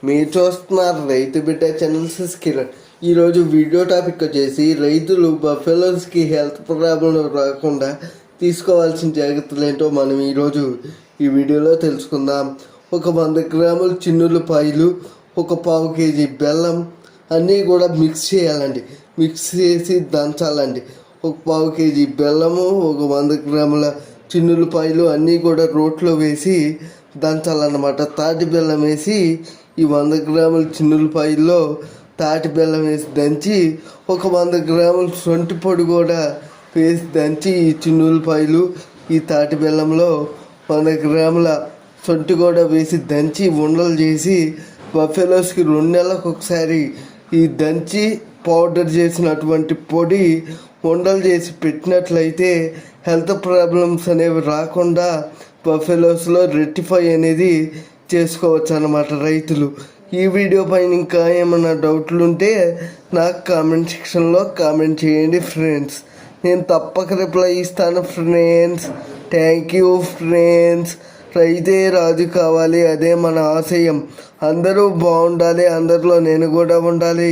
మీరు చూస్తున్నారు రైతు బిడ్డ ఛానల్ కిరణ్. ఈరోజు వీడియో టాపిక్ వచ్చేసి రైతులు బఫెలోస్కి హెల్త్ ప్రాబ్లం రాకుండా తీసుకోవాల్సిన జాగ్రత్తలు ఏంటో మనం ఈరోజు ఈ వీడియోలో తెలుసుకుందాం. ఒక 100 గ్రాముల చిన్నులపాయలు, ఒక పావు కేజీ బెల్లం అన్నీ కూడా మిక్స్ చేయాలండి. మిక్స్ చేసి దంచాలండి. ఒక పావు కేజీ బెల్లము, ఒక 100 గ్రాముల చిన్నులపాయలు అన్నీ కూడా రోట్లో వేసి దంచాలన్నమాట. తాటి బెల్లం వేసి ఈ 100 గ్రాముల చిన్నులపాయల్లో తాటి బెల్లం వేసి దంచి, ఒక 100 గ్రాముల సొంటి పొడి కూడా వేసి దంచి ఈ చిన్నులపాయలు ఈ తాటి బెల్లంలో 100 గ్రాముల సొంటి కూడా వేసి దంచి ఉండలు చేసి బఫెలోస్కి 2 నెలలకు ఒకసారి ఈ దంచి పౌడర్ చేసినటువంటి పొడి ఉండలు చేసి పెట్టినట్లయితే హెల్త్ ప్రాబ్లమ్స్ అనేవి రాకుండా బఫెలోస్లో రెక్టిఫై అనేది చేసుకోవచ్చు అన్నమాట రైతులు. ఈ వీడియో పైన ఇంకా ఏమైనా డౌట్లు ఉంటే నాకు కామెంట్ సెక్షన్లో కామెంట్ చేయండి ఫ్రెండ్స్. నేను తప్పక రిప్లై ఇస్తాను ఫ్రెండ్స్. Thank you friends. రైతే రాజు కావాలి, అదే మన ఆశయం. అందరూ బాగుండాలి, అందరిలో నేను కూడా ఉండాలి.